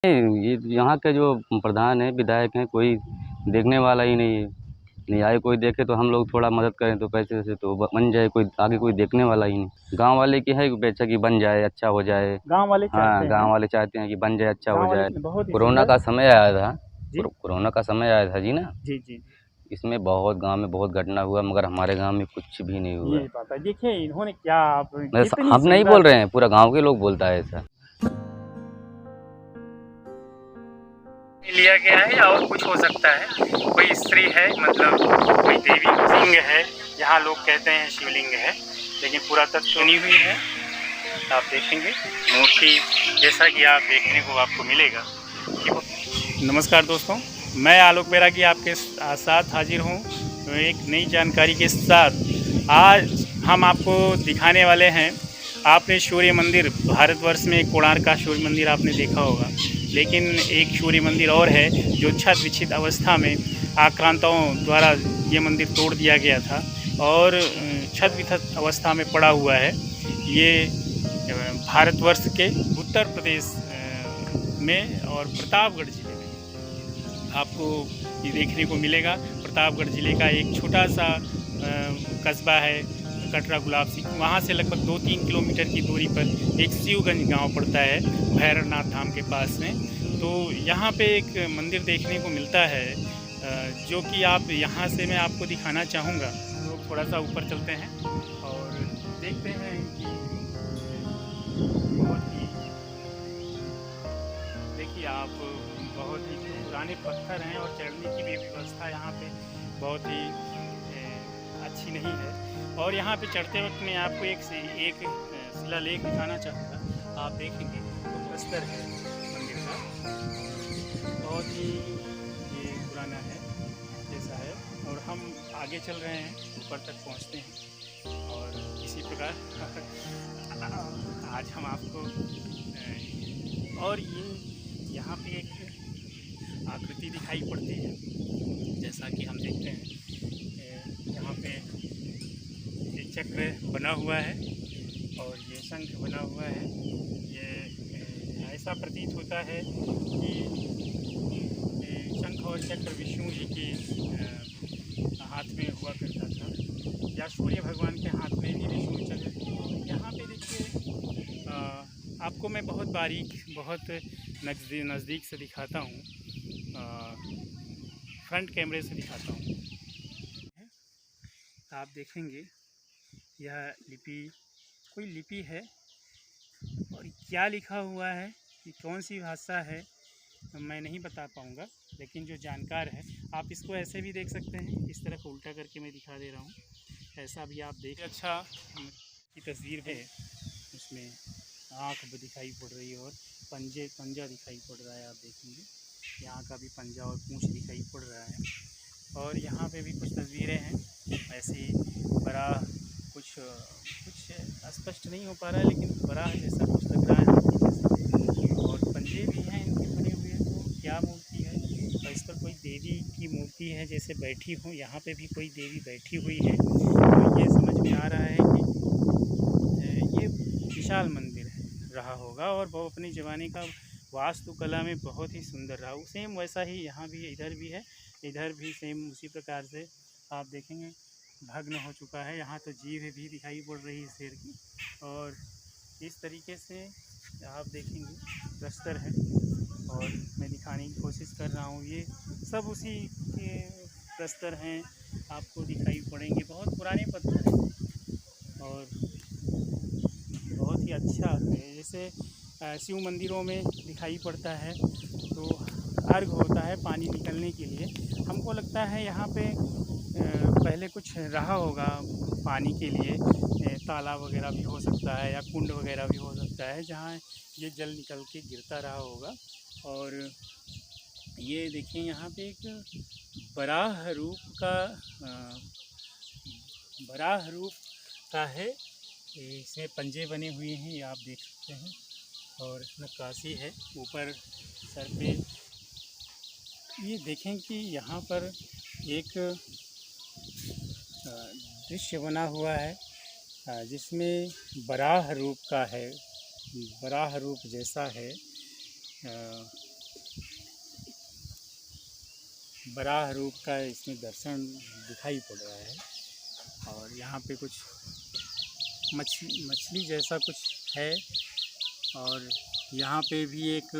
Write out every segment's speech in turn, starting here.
ये यहाँ के जो प्रधान हैं, विधायक हैं, कोई देखने वाला ही नहीं है। नहीं आए कोई देखे तो हम लोग थोड़ा मदद करें तो पैसे-वैसे तो बन जाए, कोई आगे कोई देखने वाला ही नहीं। गाँव वाले की है अपेक्षा कि बन जाए, अच्छा हो जाए। गाँव वाले चाहते हाँ, हैं, गाँव वाले चाहते हैं कि बन जाए, अच्छा हो गाँव वाले जाए। बहुत ही कोरोना सुंदर। का समय आया था, जी कोरोना का समय आया था जी ना, जी जी। इसमें बहुत गाँव में बहुत घटना हुआ मगर हमारे गाँव में कुछ भी नहीं हुआ। ये बात है, देखिए इन्होंने क्या आप बस कितनी हम नहीं बोल सुंदर। रहे हैं, पूरा गाँव के लोग बोलता है ऐसा। लिया गया है या और कुछ हो सकता है, कोई स्त्री है, मतलब कोई देवी लिंग है, यहाँ लोग कहते हैं शिवलिंग है, लेकिन पुरातत्व बनी हुई है। आप देखेंगे मूर्ति जैसा कि आप देखने को आपको मिलेगा। नमस्कार दोस्तों, मैं आलोक बैरागी आपके साथ हाजिर हूँ एक नई जानकारी के साथ। आज हम आपको दिखाने वाले हैं, आपने सूर्य मंदिर, भारतवर्ष में कोणार्क का सूर्य मंदिर आपने देखा होगा, लेकिन एक सूर्य मंदिर और है जो छत विच्छित अवस्था में आक्रांताओं द्वारा ये मंदिर तोड़ दिया गया था और छत विच्छित अवस्था में पड़ा हुआ है। ये भारतवर्ष के उत्तर प्रदेश में और प्रतापगढ़ जिले में आपको ये देखने को मिलेगा। प्रतापगढ़ जिले का एक छोटा सा कस्बा है कटरा गुलाब सिंह, वहाँ से लगभग 2-3 किलोमीटर की दूरी पर एक शिवगंज गांव पड़ता है भैरवनाथ धाम के पास में। तो यहाँ पे एक मंदिर देखने को मिलता है जो कि आप यहाँ से मैं आपको दिखाना चाहूँगा। तो थोड़ा सा ऊपर चलते हैं और देखते हैं कि बहुत ही, देखिए आप, बहुत ही पुराने पत्थर हैं और चढ़ने की भी व्यवस्था यहाँ पे बहुत ही अच्छी नहीं है। और यहाँ पे चढ़ते वक्त मैं आपको एक शिलालेख दिखाना चाहूँगा। आप देखेंगे तो प्रस्तर है मंदिर का, बहुत ही ये पुराना है जैसा है। और हम आगे चल रहे हैं, ऊपर तक पहुँचते हैं और इसी प्रकार आज हम आपको और ये यहाँ पे एक आकृति दिखाई पड़ती है, जैसा कि हम देखते हैं यहाँ पे ये चक्र बना हुआ है और ये शंख बना हुआ है। ये ऐसा प्रतीत होता है कि शंख और चक्र विष्णु जी के हाथ में हुआ करता था, या सूर्य भगवान के हाथ में भी विष्णु चक्र। यहाँ पे देखिए आपको मैं बहुत बारीक, बहुत नज़दीक से दिखाता हूँ, फ्रंट कैमरे से दिखाता हूँ। आप देखेंगे यह लिपि, कोई लिपि है और क्या लिखा हुआ है, कि कौन सी भाषा है मैं नहीं बता पाऊँगा, लेकिन जो जानकार है आप इसको ऐसे भी देख सकते हैं। इस तरह को उल्टा करके मैं दिखा दे रहा हूँ, ऐसा भी आप देख। अच्छा की तस्वीर है, उसमें आँख भी दिखाई पड़ रही है और पंजा दिखाई पड़ रहा है। आप देखेंगे यहाँ का भी पंजा और पूँछ दिखाई पड़ रहा है। और यहाँ पे भी कुछ तस्वीरें हैं ऐसी, बड़ा कुछ स्पष्ट नहीं हो पा रहा है, लेकिन बड़ा जैसा कुछ लग रहा है। और पंजे भी हैं इनके बने हुए, तो क्या मूर्ति है, और इस पर कोई देवी की मूर्ति है जैसे बैठी हो। यहाँ पे भी कोई देवी बैठी हुई है, तो ये समझ में आ रहा है कि ये विशाल मंदिर रहा होगा और वो अपने ज़माने का वास्तुकला में बहुत ही सुंदर रहा। सेम वैसा ही यहाँ भी, इधर भी है, इधर भी सेम उसी प्रकार से आप देखेंगे भग्न हो चुका है। यहाँ तो जीभ भी दिखाई पड़ रही है शेर की, और इस तरीके से आप देखेंगे प्रस्तर है और मैं दिखाने की कोशिश कर रहा हूँ। ये सब उसी के प्रस्तर हैं, आपको दिखाई पड़ेंगे। बहुत पुराने पत्थर हैं और बहुत ही अच्छा है, जैसे शिव मंदिरों में दिखाई पड़ता है तो अर्घ होता है पानी निकलने के लिए। हमको लगता है यहाँ पे पहले कुछ रहा होगा पानी के लिए, तालाब वगैरह भी हो सकता है या कुंड वगैरह भी हो सकता है, जहाँ ये जल निकल के गिरता रहा होगा। और ये देखिए यहाँ पे एक बराह रूप का है, इसमें पंजे बने हुए हैं, ये आप देख सकते हैं। और नक्काशी है ऊपर सर पे। ये देखें कि यहाँ पर एक दृश्य बना हुआ है जिसमें बराह रूप का है, बराह रूप जैसा है। बराह रूप का इसमें दर्शन दिखाई पड़ रहा है। और यहाँ पे कुछ मछली जैसा कुछ है। और यहाँ पे भी एक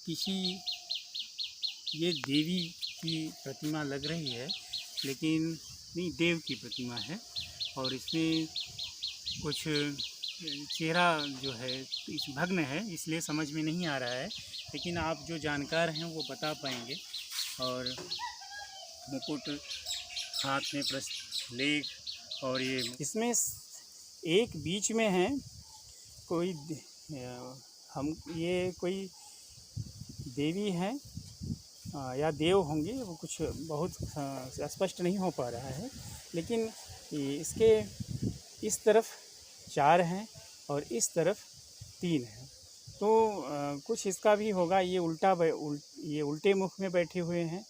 किसी ये देवी की प्रतिमा लग रही है, लेकिन नहीं, देव की प्रतिमा है। और इसमें कुछ चेहरा जो है इस भग्न है, इसलिए समझ में नहीं आ रहा है, लेकिन आप जो जानकार हैं वो बता पाएंगे। और मुकुट हाथ में लेख, और ये इसमें एक बीच में है कोई ये कोई देवी है या देव होंगे, वो कुछ बहुत स्पष्ट नहीं हो पा रहा है। लेकिन इसके इस तरफ 4 हैं और इस तरफ 3 हैं, तो कुछ इसका भी होगा। ये ये उल्टे मुख में बैठे हुए हैं।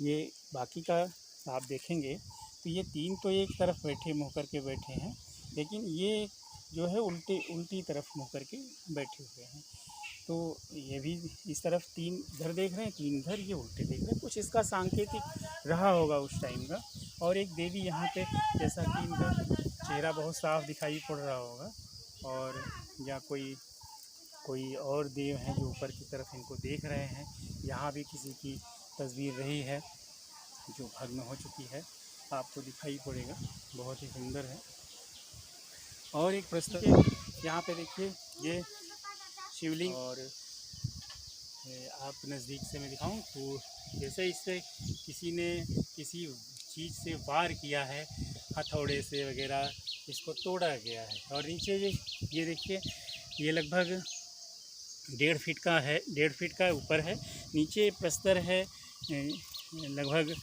ये बाकी का आप देखेंगे तो ये 3 तो एक तरफ बैठे मुँह करके बैठे हैं, लेकिन ये जो है उल्टी तरफ मुँह करके बैठे हुए हैं। तो ये भी इस तरफ 3 इधर देख रहे हैं, 3 इधर, ये उल्टे देख रहे हैं। कुछ इसका सांकेतिक रहा होगा उस टाइम का। और एक देवी यहाँ पे, जैसा कि इनका चेहरा बहुत साफ दिखाई पड़ रहा होगा, और या कोई और देव हैं जो ऊपर की तरफ इनको देख रहे हैं। यहाँ भी किसी की तस्वीर रही है जो भग्न हो चुकी है, आपको दिखाई पड़ेगा, बहुत ही सुंदर है। और एक प्रश्न यहाँ पे देखिए, ये शिवलिंग, और आप नज़दीक से मैं दिखाऊं तो जैसे इससे किसी ने किसी चीज़ से वार किया है, हथौड़े से वगैरह, इसको तोड़ा गया है। और नीचे ये देखिए, ये लगभग 1.5 फीट का है, 1.5 फीट का ऊपर है। नीचे प्रस्तर है लगभग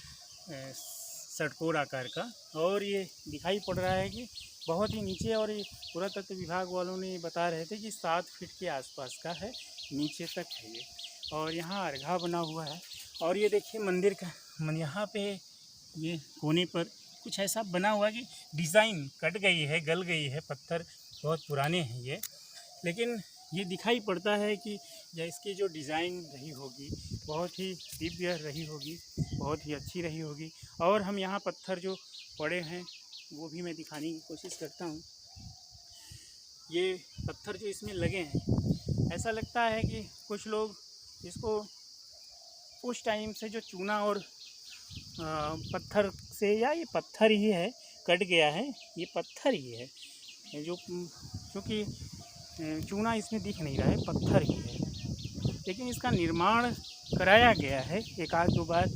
षटकोर आकार का, और ये दिखाई पड़ रहा है कि बहुत ही नीचे। और ये पुरातत्व विभाग वालों ने बता रहे थे कि 7 फीट के आसपास का है, नीचे तक है ये। और यहाँ अर्घा बना हुआ है। और ये देखिए मंदिर का यहाँ पे ये कोने पर कुछ ऐसा बना हुआ है कि डिज़ाइन कट गई है, गल गई है, पत्थर बहुत पुराने हैं ये, लेकिन ये दिखाई पड़ता है कि इसकी जो डिज़ाइन रही होगी बहुत ही दिव्य रही होगी, बहुत ही अच्छी रही होगी। और हम यहाँ पत्थर जो पड़े हैं वो भी मैं दिखाने की कोशिश करता हूँ। ये पत्थर जो इसमें लगे हैं, ऐसा लगता है कि कुछ लोग इसको उस टाइम से जो चूना और पत्थर से, या ये पत्थर ही है, कट गया है, ये पत्थर ही है, जो क्योंकि चूना इसमें दिख नहीं रहा है, पत्थर ही है। लेकिन इसका निर्माण कराया गया है एक आध दो बार,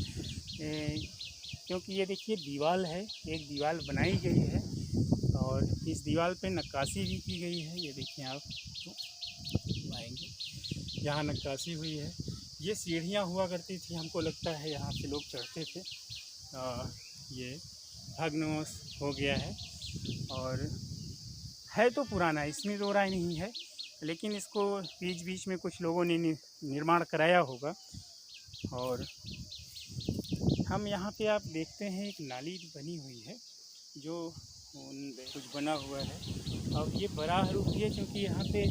क्योंकि ये देखिए दीवार है, एक दीवार बनाई गई है और इस दीवार पे नक्काशी भी की गई है। ये देखिए आप आएंगे, यहाँ नक्काशी हुई है। ये सीढ़ियाँ हुआ करती थी, हमको लगता है यहाँ से लोग चढ़ते थे। ये भग्न हो गया है और है तो पुराना, इसमें दो राय नहीं है, लेकिन इसको बीच बीच में कुछ लोगों ने निर्माण कराया होगा। और हम यहाँ पे आप देखते हैं एक नाली बनी हुई है जो कुछ बना हुआ है, और ये बड़ा रूप है क्योंकि यहाँ पे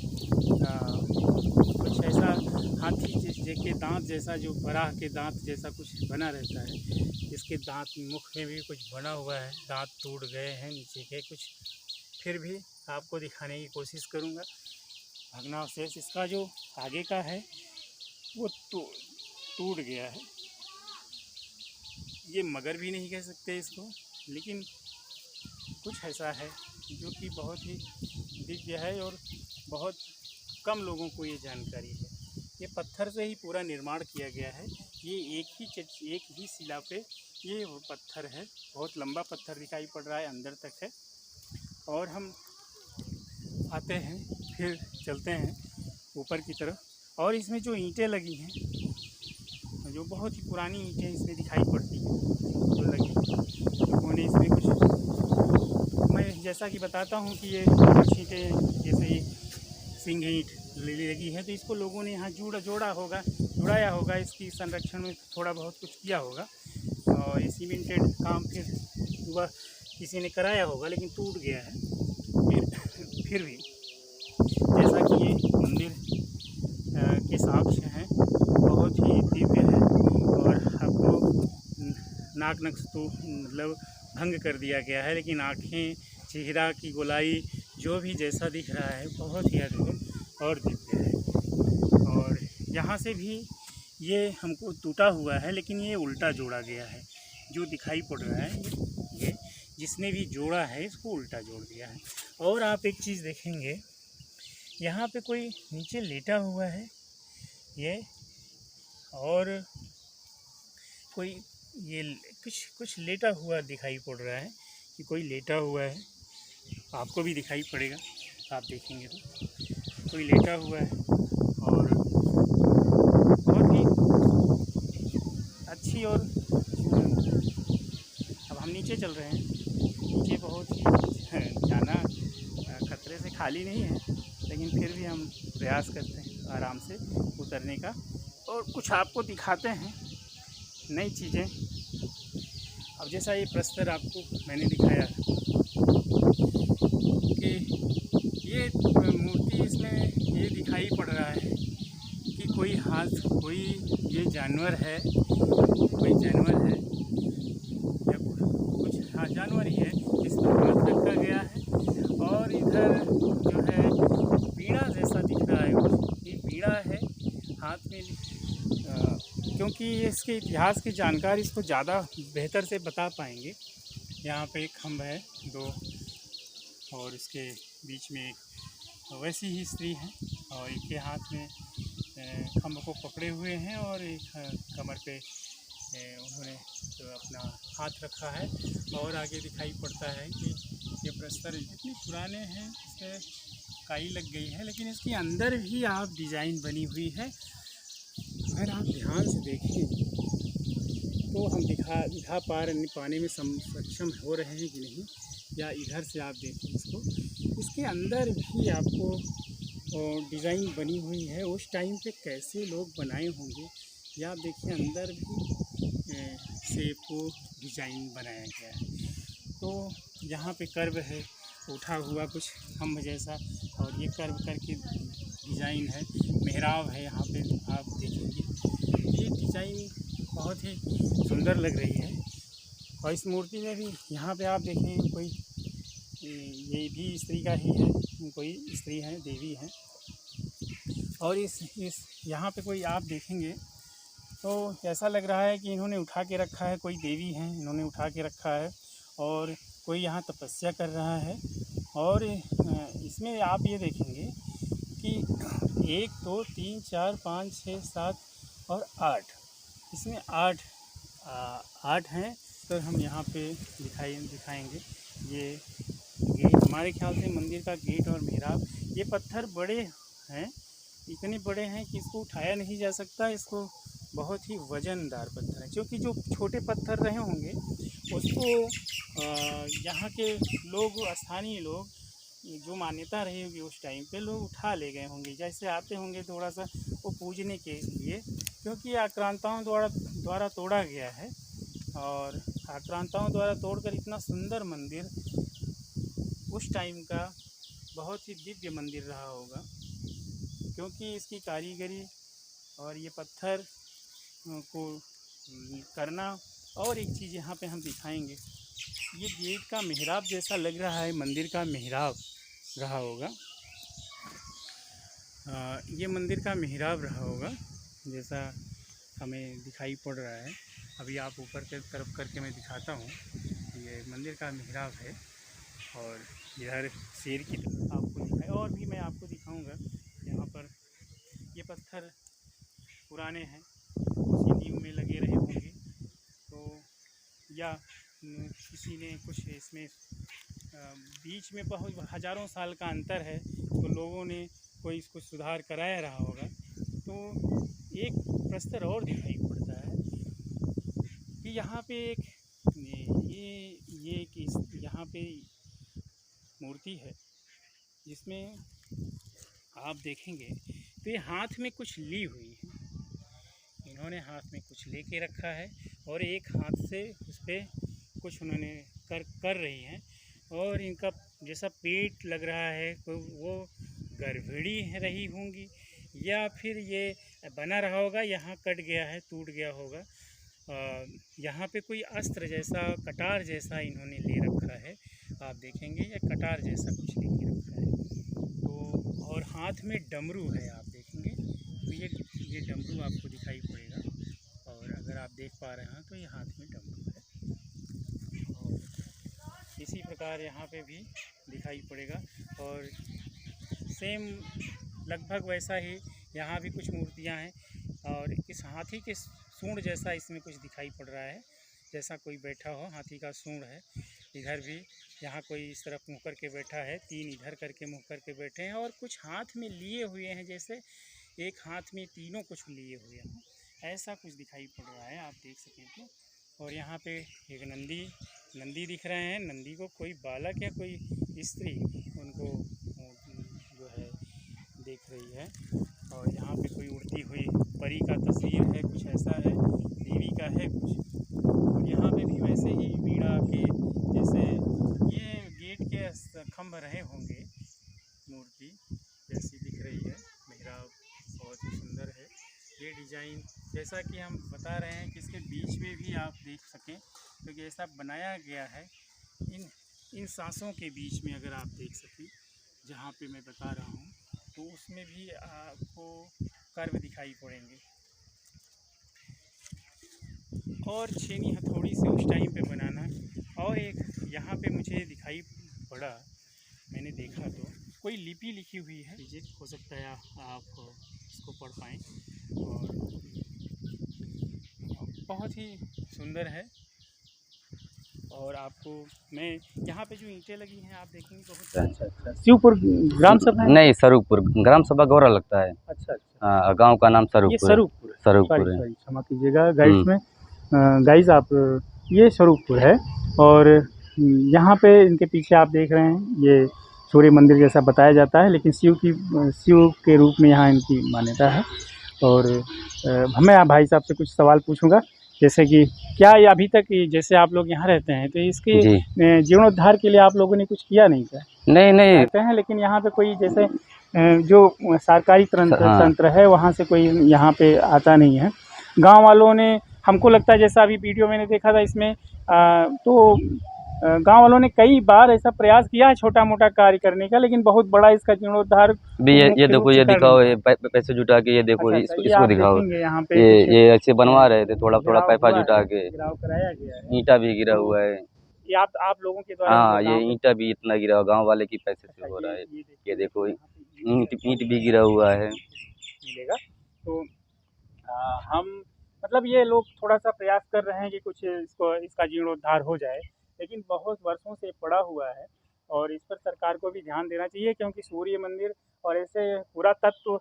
कुछ ऐसा हाथी के दांत जैसा, जो बराह के दांत जैसा कुछ बना रहता है। इसके दांत मुख में भी कुछ बना हुआ है, दांत टूट गए हैं नीचे के कुछ, फिर भी आपको दिखाने की कोशिश करूँगा। भग्नावशेष इसका जो आगे का है वो टूट गया है। ये मगर भी नहीं कह सकते इसको, लेकिन कुछ ऐसा है जो कि बहुत ही दिव्य है और बहुत कम लोगों को ये जानकारी है। ये पत्थर से ही पूरा निर्माण किया गया है। ये एक ही शिला पे ये वो पत्थर है, बहुत लंबा पत्थर दिखाई पड़ रहा है, अंदर तक है। और हम आते हैं, फिर चलते हैं ऊपर की तरफ। और इसमें जो ईंटें लगी हैं, जो बहुत ही पुरानी ईंटें इसमें दिखाई पड़ती हैं जो लगी, लोगों ने इसमें कुछ, मैं जैसा कि बताता हूँ कि ये कुछ ईंटें जैसे सिंग ईंट लगी है, तो इसको लोगों ने यहाँ जुड़ाया होगा, इसकी संरक्षण में थोड़ा बहुत कुछ किया होगा। और ये सीमेंटेड काम फिर वह किसी ने कराया होगा, लेकिन टूट गया है। फिर भी जैसा कि ये मंदिर के साक्ष्य हैं, बहुत ही नाक नक्श तो मतलब भंग कर दिया गया है, लेकिन आँखें, चेहरा की गोलाई जो भी जैसा दिख रहा है बहुत ही अद्भुत और दिव्य है। और यहाँ से भी ये हमको टूटा हुआ है, लेकिन ये उल्टा जोड़ा गया है। जो दिखाई पड़ रहा है ये जिसने भी जोड़ा है इसको उल्टा जोड़ दिया है। और आप एक चीज़ देखेंगे, यहाँ पे कोई नीचे लेटा हुआ है ये, और कोई ये कुछ लेटा हुआ दिखाई पड़ रहा है कि कोई लेटा हुआ है। आपको भी दिखाई पड़ेगा, आप देखेंगे तो कोई लेटा हुआ है। और बहुत ही अच्छी। और अब हम नीचे चल रहे हैं। नीचे बहुत ही जाना खतरे से खाली नहीं है, लेकिन फिर भी हम प्रयास करते हैं आराम से उतरने का और कुछ आपको दिखाते हैं नई चीज़ें। अब जैसा ये प्रस्तर आपको मैंने दिखाया कि ये मूर्ति, इसमें ये दिखाई पड़ रहा है कि कोई हाथ, कोई ये जानवर है, कोई जानवर है या कुछ, हाँ जानवर ही है, इस पर हाथ रखा गया है। और इधर जो है पीड़ा जैसा दिख रहा है कुछ, ये पीड़ा है हाथ में। क्योंकि इसके इतिहास की जानकारी इसको ज़्यादा बेहतर से बता पाएंगे। यहाँ पे एक खम्भ है 2, और इसके बीच में एक वैसी ही स्त्री है, और एक के हाथ में खम्भ को पकड़े हुए हैं, और एक कमर पे उन्होंने तो अपना हाथ रखा है। और आगे दिखाई पड़ता है कि ये प्रस्तर जितने पुराने हैं इसमें काई लग गई है, लेकिन इसके अंदर भी आप डिज़ाइन बनी हुई है। अगर आप ध्यान से देखें तो हम दिखा पाने में सक्षम हो रहे हैं कि नहीं, या इधर से आप देखें इसको, इसके अंदर भी आपको डिज़ाइन बनी हुई है। उस टाइम पे कैसे लोग बनाए होंगे, या आप देखिए अंदर भी सेब को डिज़ाइन बनाया गया है। तो यहाँ पे कर्व है उठा हुआ कुछ खम्भ जैसा, और ये कर्व करके डिज़ाइन है। मेहराब है यहाँ पे, आप देखेंगे ये डिज़ाइन बहुत ही सुंदर लग रही है। और इस मूर्ति में भी यहाँ पे आप देखें कोई, ये भी स्त्री का ही है, कोई स्त्री है, देवी है। और इस यहाँ पे कोई आप देखेंगे तो ऐसा लग रहा है कि इन्होंने उठा के रखा है, कोई देवी हैं इन्होंने उठा के रखा है, और कोई यहाँ तपस्या कर रहा है। और इसमें आप ये देखेंगे कि 1 2 3 4 5 6 7 और 8, इसमें 8 हैं। तो हम यहाँ पे दिखाएंगे ये गेट, हमारे ख्याल से मंदिर का गेट और मेहराब। ये पत्थर बड़े हैं, इतने बड़े हैं कि इसको उठाया नहीं जा सकता। इसको बहुत ही वज़नदार पत्थर है, क्योंकि जो छोटे पत्थर रहे होंगे उसको यहाँ के लोग, स्थानीय लोग, जो मान्यता रही होगी उस टाइम पे, लोग उठा ले गए होंगे। जैसे आते होंगे थोड़ा सा वो पूजने के लिए, क्योंकि आक्रांताओं द्वारा तोड़ा गया है। और आक्रांताओं द्वारा तोड़कर इतना सुंदर मंदिर उस टाइम का बहुत ही दिव्य मंदिर रहा होगा, क्योंकि इसकी कारीगरी और ये पत्थर को करना। और एक चीज़ यहाँ पे हम दिखाएंगे, ये गेट का मेहराब जैसा लग रहा है, मंदिर का मेहराब रहा होगा। ये मंदिर का मेहराब रहा होगा जैसा हमें दिखाई पड़ रहा है। अभी आप ऊपर की तरफ करके मैं दिखाता हूँ, ये मंदिर का मेहराब है। और इधर शेर की आपको दिखाए, और भी मैं आपको दिखाऊंगा। यहाँ पर ये पत्थर पुराने हैं, उसी नींव में लगे रहे होंगे, तो या किसी ने कुछ इसमें बीच में बहुत हज़ारों साल का अंतर है, तो लोगों ने कोई इसको सुधार कराया रहा होगा। तो एक प्रस्तर और दिखाई पड़ता है कि यहाँ पे एक यहाँ पे मूर्ति है, जिसमें आप देखेंगे तो ये हाथ में कुछ ली हुई है। इन्होंने हाथ में कुछ लेके रखा है, और एक हाथ से उस पर कुछ उन्होंने कर रही हैं। और इनका जैसा पेट लग रहा है, वो गर्भिणी रही होंगी, या फिर ये बना रहा होगा, यहाँ कट गया है, टूट गया होगा। यहाँ पे कोई अस्त्र जैसा, कटार जैसा इन्होंने ले रखा है, आप देखेंगे ये कटार जैसा कुछ लेके रखा है। तो और हाथ में डमरू है, आप देखेंगे तो ये डमरू आपको दिखाई पड़ेगा, और अगर आप देख पा रहे हैं तो ये हाथ में डमरू है। और इसी प्रकार यहाँ पे भी दिखाई पड़ेगा, और सेम लगभग वैसा ही यहाँ भी कुछ मूर्तियाँ हैं, और इस हाथी के सूंड जैसा इसमें कुछ दिखाई पड़ रहा है, जैसा कोई बैठा हो, हाथी का सूंड है। इधर भी यहाँ कोई इस तरफ मुँह करके बैठा है, 3 इधर करके मुँह करके बैठे हैं, और कुछ हाथ में लिए हुए हैं, जैसे एक हाथ में तीनों कुछ लिए हुए हैं, ऐसा कुछ दिखाई पड़ रहा है, आप देख सकें तो। और यहाँ पे एक नंदी दिख रहे हैं, नंदी को कोई बालक या कोई स्त्री उनको जो है देख रही है। और यहाँ पे कोई उड़ती हुई परी का तस्वीर है, कुछ ऐसा है, देवी का है कुछ। और यहाँ पे भी वैसे ही वीणा के जैसे ये गेट के खम्भ रहे होंगे, मूर्ति जैसी दिख रही है। मेहराब बहुत ही सुंदर है, ये डिज़ाइन जैसा कि हम बता रहे हैं कि इसके बीच में भी आप देख सकें तो तो ऐसा बनाया गया है, इन सांसों के बीच में अगर आप देख सकें, जहाँ पे मैं बता रहा हूँ, तो उसमें भी आपको कर्व दिखाई पड़ेंगे। और छेनी हथौड़ी से उस टाइम पे बनाना। और एक यहाँ पे मुझे दिखाई पड़ा, मैंने देखा तो कोई लिपि लिखी हुई है, हो सकता है आप इसको पढ़ पाएँ। और बहुत ही सुंदर है। और आपको मैं यहाँ पे जो ईंटें लगी हैं आप देखेंगे बहुत अच्छा। शिवपुर ग्राम सभा है? नहीं, स्वरूपपुर ग्राम सभा गौरा लगता है। अच्छा। गांव का नाम ये स्वरूपपुर है। स्वरूपपुर है। क्षमा कीजिएगा गाइस में गाइस आप ये स्वरूपपुर है। और यहाँ पे इनके पीछे आप देख रहे हैं, ये सूर्य मंदिर जैसा बताया जाता है, लेकिन शिव के रूप में यहाँ इनकी मान्यता है। और मैं भाई साहब से कुछ सवाल पूछूंगा, जैसे कि क्या ये अभी तक जैसे आप लोग यहाँ रहते हैं तो इसके जीर्णोद्धार के लिए आप लोगों ने कुछ किया नहीं क्या? नहीं रहते हैं, लेकिन यहाँ पे कोई जैसे जो सरकारी तंत्र है वहाँ से कोई यहाँ पे आता नहीं है। गांव वालों ने, हमको लगता है जैसा अभी वीडियो मैंने देखा था इसमें तो गांव वालों ने कई बार ऐसा प्रयास किया है छोटा मोटा कार्य करने का, लेकिन बहुत बड़ा इसका जीर्णोद्धार ये देखो, ये दिखाओ, ये पैसे जुटा के, ये देखो। अच्छा, इसको दिखाओ, यहाँ पे ये ऐसे बनवा रहे थे, थोड़ा थोड़ा पैसा जुटा के। गिराव कराया गया है, ईंटा भी गिरा हुआ है। ये आप लोगों के द्वारा? हाँ, ये ईंटा भी इतना गिरा हुआ, गाँव वाले की पैसे से हो रहा है। ये देखो, ईंट भी गिरा हुआ है। मिलेगा तो हम मतलब ये लोग थोड़ा सा प्रयास कर रहे हैं कि कुछ इसका जीर्णोद्धार हो जाए, लेकिन बहुत वर्षों से पड़ा हुआ है। और इस पर सरकार को भी ध्यान देना चाहिए, क्योंकि सूर्य मंदिर और ऐसे पुरातत्व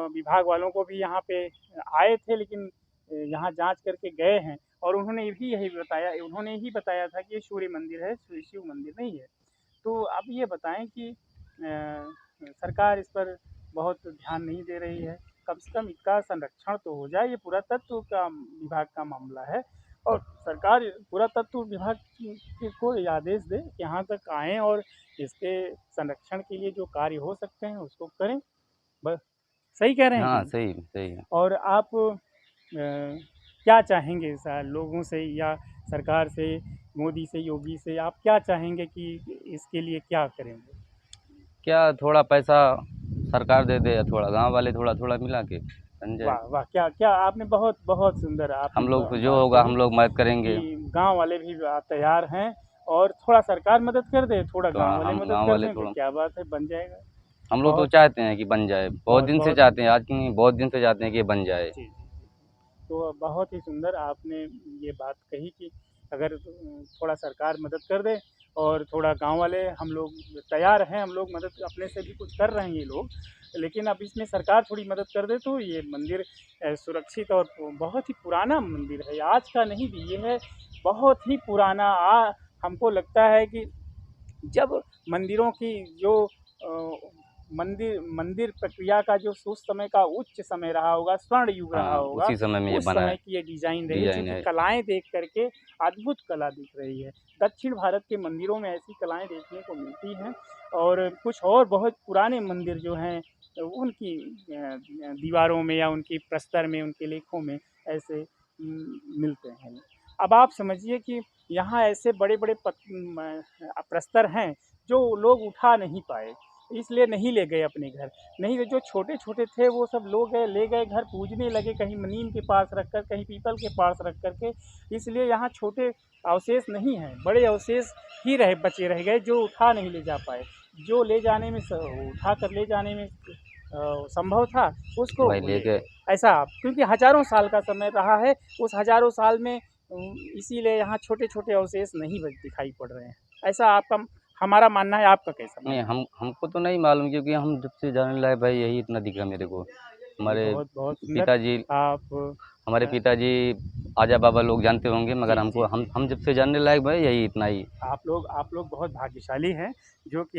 विभाग वालों को भी यहाँ पे आए थे, लेकिन यहाँ जांच करके गए हैं, और उन्होंने ही बताया था कि ये सूर्य मंदिर है, शिव मंदिर नहीं है। तो अब ये बताएं कि सरकार इस पर बहुत ध्यान नहीं दे रही है, कम से कम इसका संरक्षण तो हो जाए। ये पुरातत्व का विभाग का मामला है, और सरकार पुरातत्व विभाग को ये आदेश दे कि यहाँ तक आएँ और इसके संरक्षण के लिए जो कार्य हो सकते हैं उसको करें। बस सही कह रहे हैं? हाँ, सही है। और आप क्या चाहेंगे लोगों से या सरकार से, मोदी से, योगी से, आप क्या चाहेंगे कि इसके लिए क्या करेंगे? क्या थोड़ा पैसा सरकार दे दे, थोड़ा गांव वाले थोड़ा थोड़ा मिला के बन जाए। वाह वाह, क्या आपने बहुत सुंदर, आप हम लोग जो होगा हम लोग मदद करेंगे। गांव वाले भी तैयार हैं, और थोड़ा सरकार मदद कर दे, थोड़ा तो गांव वाले मदद कर दें, थोड़ा, तो क्या बात है, बन जाएगा। हम लोग तो चाहते हैं कि बन जाए, बहुत दिन से चाहते हैं, आज की नहीं, बहुत दिन से चाहते हैं कि बन जाए। जी। तो बहुत ही सुंदर आपने ये बात कही कि अगर थोड़ा सरकार मदद कर दे, और थोड़ा गांव वाले, हम लोग तैयार हैं, हम लोग मदद अपने से भी कुछ कर रहे हैं ये लोग, लेकिन अब इसमें सरकार थोड़ी मदद कर दे तो ये मंदिर सुरक्षित, और बहुत ही पुराना मंदिर है, आज का नहीं भी, ये है बहुत ही पुराना। हमको लगता है कि जब मंदिरों की जो मंदिर प्रक्रिया का जो उस समय का उच्च समय रहा होगा, स्वर्ण युग रहा होगा, उसी समय में ये उस बना समय की ये डिज़ाइन रही, जिनकी कलाएं देख करके अद्भुत कला दिख रही है। दक्षिण भारत के मंदिरों में ऐसी कलाएं देखने को मिलती हैं, और कुछ और बहुत पुराने मंदिर जो हैं उनकी दीवारों में या उनकी प्रस्तर में, उनके लेखों में ऐसे मिलते हैं। अब आप समझिए कि यहाँ ऐसे बड़े-बड़े प्रस्तर हैं जो लोग उठा नहीं पाए, इसलिए नहीं ले गए अपने घर। नहीं तो जो छोटे-छोटे थे वो सब लोग गए ले गए घर, पूजने लगे, कहीं नीम के पास रखकर, कहीं पीपल के पास रख कर के। इसलिए यहाँ छोटे अवशेष नहीं हैं, बड़े अवशेष ही बचे रह गए जो उठा नहीं ले जा पाए। जो ले जाने में उठा कर ले जाने में संभव था उसको वही वो ले लेके गए। ऐसा क्योंकि हज़ारों साल का समय रहा है, उस हज़ारों साल में इसीलिए यहाँ छोटे-छोटे अवशेष नहीं दिखाई पड़ रहे हैं। ऐसा आपका हमारा मानना है, आपका कैसा नहीं, मानना है? हमको तो नहीं मालूम, क्योंकि हम जब से जानने लगे भाई यही इतना दिखा मेरे को। ये हमारे बहुत बहुत सुंदर पिताजी आप हमारे पिताजी आजा बाबा लोग जानते होंगे, जी, मगर हमको जी, हम जी। हम जब से जानने लगे भाई यही इतना ही। आप लोग बहुत भाग्यशाली हैं जो कि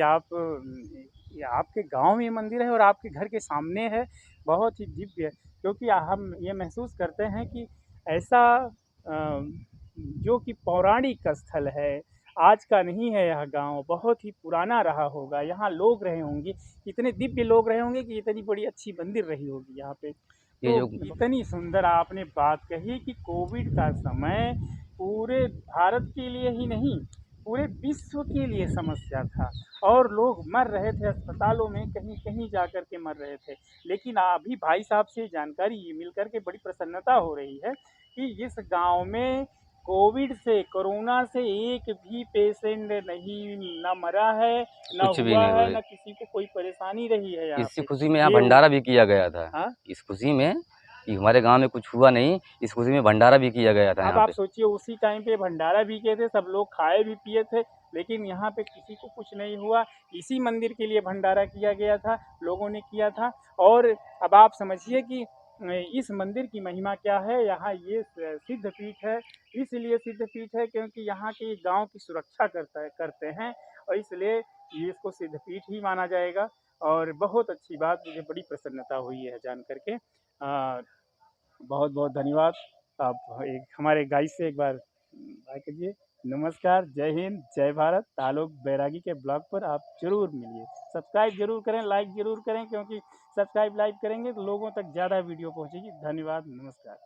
ये आपके गाँव में ये मंदिर है और आपके घर के सामने है, बहुत ही दिव्य। क्योंकि हम ये महसूस करते हैं कि ऐसा जो कि पौराणिक स्थल है, आज का नहीं है यह गाँव, बहुत ही पुराना रहा होगा, यहाँ लोग रहे होंगे, इतने दिव्य लोग रहे होंगे कि इतनी बड़ी अच्छी मंदिर रही होगी यहाँ पे। ये तो जो इतनी सुंदर आपने बात कही कि कोविड का समय पूरे भारत के लिए ही नहीं, पूरे विश्व के लिए समस्या था और लोग मर रहे थे अस्पतालों में, कहीं-कहीं जा कर के मर रहे थे। लेकिन अभी भाई साहब से जानकारी ये मिल कर के बड़ी प्रसन्नता हो रही है कि इस गाँव में कोविड से, कोरोना से एक भी पेशेंट नहीं ना मरा है, ना कुछ भी हुआ नहीं है, हुआ। ना किसी को कोई परेशानी रही है यहाँ इसी पे। खुशी में यहाँ ये भंडारा भी किया गया था। हाँ? इस खुशी में कि हमारे गाँव में कुछ हुआ नहीं, इस खुशी में भंडारा भी किया गया था अब यहाँ आप पे। सोचिए उसी टाइम पे भंडारा भी किए थे, सब लोग खाए भी पिए थे, लेकिन यहाँ पे किसी को कुछ नहीं हुआ। इसी मंदिर के लिए भंडारा किया गया था, लोगों ने किया था। और अब आप समझिए कि इस मंदिर की महिमा क्या है। यहाँ ये सिद्ध पीठ है, इसलिए सिद्ध पीठ है क्योंकि यहाँ के गाँव की सुरक्षा करते हैं और इसलिए ये इसको सिद्ध पीठ ही माना जाएगा। और बहुत अच्छी बात, मुझे बड़ी प्रसन्नता हुई है जान कर के। बहुत बहुत धन्यवाद। आप एक हमारे गाइड से एक बार बाय करिए। नमस्कार, जय हिंद, जय भारत। तालोक बैरागी के ब्लॉग पर आप ज़रूर मिलिए। सब्सक्राइब ज़रूर करें, लाइक ज़रूर करें, क्योंकि सब्सक्राइब लाइक करेंगे तो लोगों तक ज़्यादा वीडियो पहुँचेगी। धन्यवाद, नमस्कार।